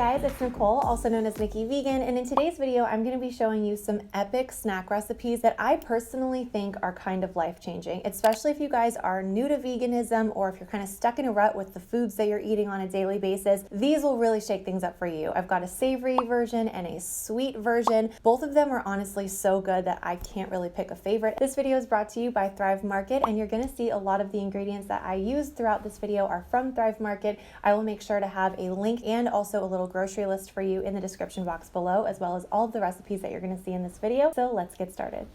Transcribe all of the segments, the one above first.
guys, it's Nicole, also known as Nikki Vegan, and in today's video I'm going to be showing you some epic snack recipes that I personally think are kind of life-changing, especially if you guys are new to veganism or if you're kind of stuck in a rut with the foods that you're eating on a daily basis. These will really shake things up for you. I've got a savory version and a sweet version. Both of them are honestly so good that I can't really pick a favorite. This video is brought to you by Thrive Market, and you're going to see a lot of the ingredients that I use throughout this video are from Thrive Market. I will make sure to have a link and also a little grocery list for you in the description box below, as well as all of the recipes that you're going to see in this video. So let's get started.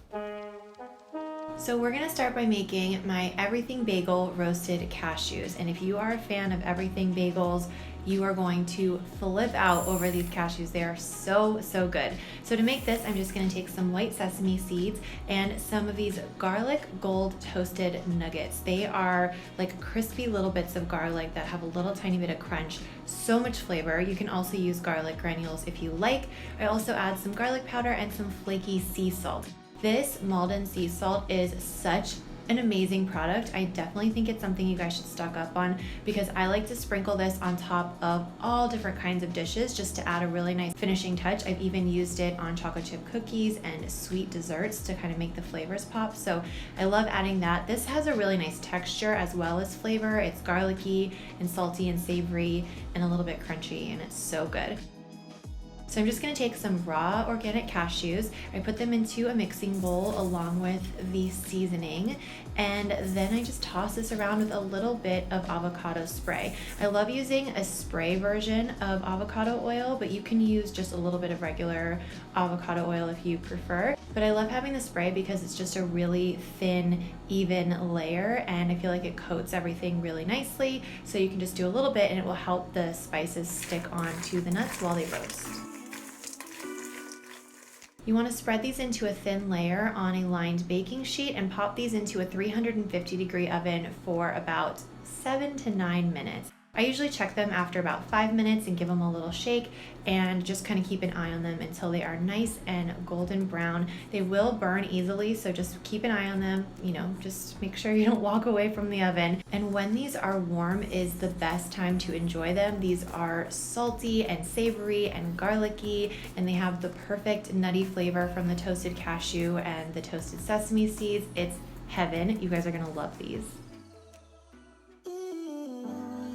So we're gonna start by making my everything bagel roasted cashews. And if you are a fan of everything bagels, you are going to flip out over these cashews. They are so, so good. So to make this, I'm just gonna take some white sesame seeds and some of these garlic gold toasted nuggets. They are like crispy little bits of garlic that have a little tiny bit of crunch. So much flavor. You can also use garlic granules if you like. I also add some garlic powder and some flaky sea salt. This Malden sea salt is such an amazing product. I definitely think it's something you guys should stock up on because I like to sprinkle this on top of all different kinds of dishes just to add a really nice finishing touch. I've even used it on chocolate chip cookies and sweet desserts to kind of make the flavors pop. So I love adding that. This has a really nice texture as well as flavor. It's garlicky and salty and savory and a little bit crunchy, and it's so good. So I'm just gonna take some raw organic cashews. I put them into a mixing bowl along with the seasoning, and then I just toss this around with a little bit of avocado spray. I love using a spray version of avocado oil, but you can use just a little bit of regular avocado oil if you prefer. But I love having the spray because it's just a really thin, even layer, and I feel like it coats everything really nicely. So you can just do a little bit and it will help the spices stick onto the nuts while they roast. You want to spread these into a thin layer on a lined baking sheet and pop these into a 350-degree oven for about 7 to 9 minutes. I usually check them after about 5 minutes and give them a little shake and just kind of keep an eye on them until they are nice and golden brown. They will burn easily, so just keep an eye on them. You know, just make sure you don't walk away from the oven. And when these are warm is the best time to enjoy them. These are salty and savory and garlicky, and they have the perfect nutty flavor from the toasted cashew and the toasted sesame seeds. It's heaven. You guys are gonna love these.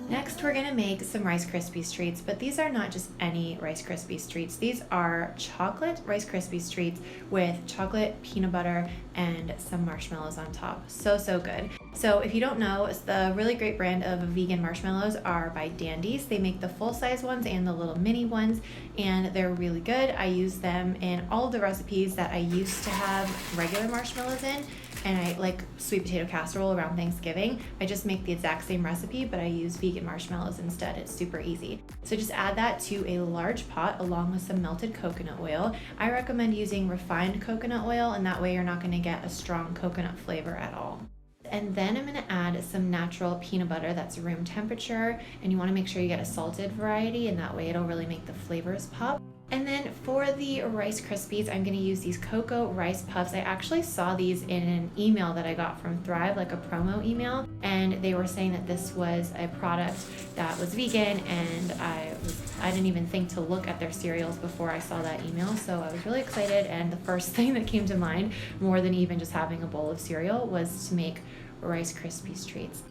Next, we're gonna make some Rice Krispies treats, but these are not just any Rice Krispies treats. These are chocolate Rice Krispies treats with chocolate, peanut butter, and some marshmallows on top. So, so good. So if you don't know, the really great brand of vegan marshmallows are by Dandies. They make the full-size ones and the little mini ones, and they're really good. I use them in all of the recipes that I used to have regular marshmallows in, and I like sweet potato casserole around Thanksgiving. I just make the exact same recipe, but I use vegan marshmallows instead. It's super easy. So just add that to a large pot along with some melted coconut oil. I recommend using refined coconut oil, and that way you're not gonna get a strong coconut flavor at all. And then I'm gonna add some natural peanut butter that's room temperature, and you wanna make sure you get a salted variety, and that way it'll really make the flavors pop. And then for the Rice Krispies, I'm gonna use these Coco Rice Puffs. I actually saw these in an email that I got from Thrive, like a promo email, and they were saying that this was a product that was vegan, and I didn't even think to look at their cereals before I saw that email, so I was really excited, and the first thing that came to mind, more than even just having a bowl of cereal, was to make Rice Krispies treats.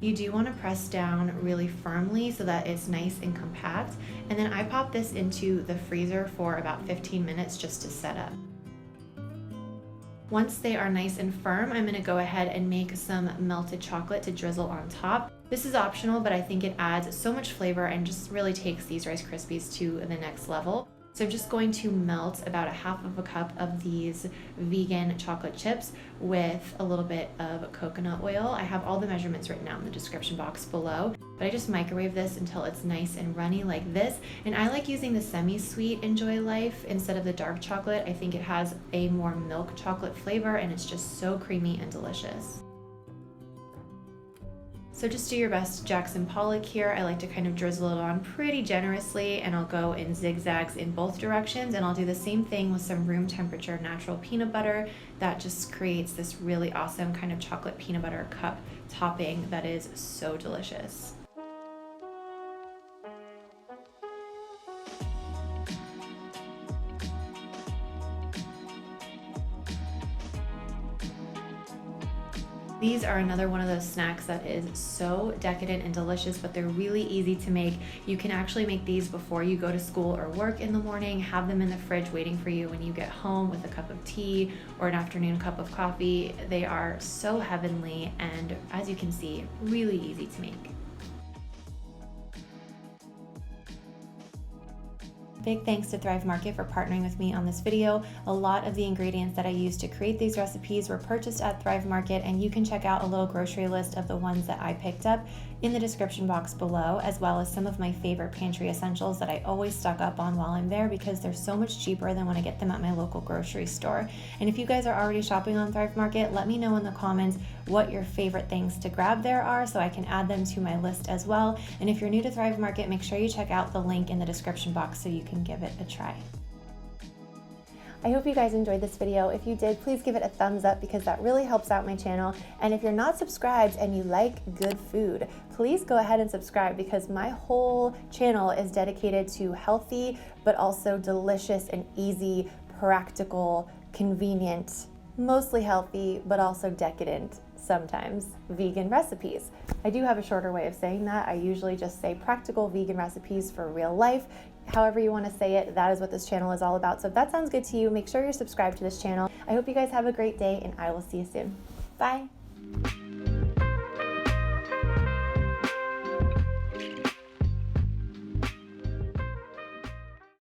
You do want to press down really firmly so that it's nice and compact. And then I pop this into the freezer for about 15 minutes just to set up. Once they are nice and firm, I'm going to go ahead and make some melted chocolate to drizzle on top. This is optional, but I think it adds so much flavor and just really takes these Rice Krispies to the next level. So I'm just going to melt about 1/2 cup of these vegan chocolate chips with a little bit of coconut oil. I have all the measurements written out in the description box below, but I just microwave this until it's nice and runny like this. And I like using the semi-sweet Enjoy Life instead of the dark chocolate. I think it has a more milk chocolate flavor, and it's just so creamy and delicious. So just do your best Jackson Pollock here. I like to kind of drizzle it on pretty generously, and I'll go in zigzags in both directions, and I'll do the same thing with some room temperature natural peanut butter. That just creates this really awesome kind of chocolate peanut butter cup topping that is so delicious. These are another one of those snacks that is so decadent and delicious, but they're really easy to make. You can actually make these before you go to school or work in the morning, have them in the fridge waiting for you when you get home with a cup of tea or an afternoon cup of coffee. They are so heavenly and, as you can see, really easy to make. Big thanks to Thrive Market for partnering with me on this video. A lot of the ingredients that I used to create these recipes were purchased at Thrive Market, and you can check out a little grocery list of the ones that I picked up in the description box below, as well as some of my favorite pantry essentials that I always stock up on while I'm there because they're so much cheaper than when I get them at my local grocery store. And if you guys are already shopping on Thrive Market, let me know in the comments what your favorite things to grab there are so I can add them to my list as well. And if you're new to Thrive Market, make sure you check out the link in the description box so you can give it a try. I hope you guys enjoyed this video. If you did, please give it a thumbs up because that really helps out my channel. And if you're not subscribed and you like good food, please go ahead and subscribe because my whole channel is dedicated to healthy, but also delicious and easy, practical, convenient, mostly healthy, but also decadent, sometimes vegan recipes. I do have a shorter way of saying that. I usually just say practical vegan recipes for real life. However you want to say it, that is what this channel is all about. So if that sounds good to you, make sure you're subscribed to this channel. I hope you guys have a great day and I will see you soon. Bye.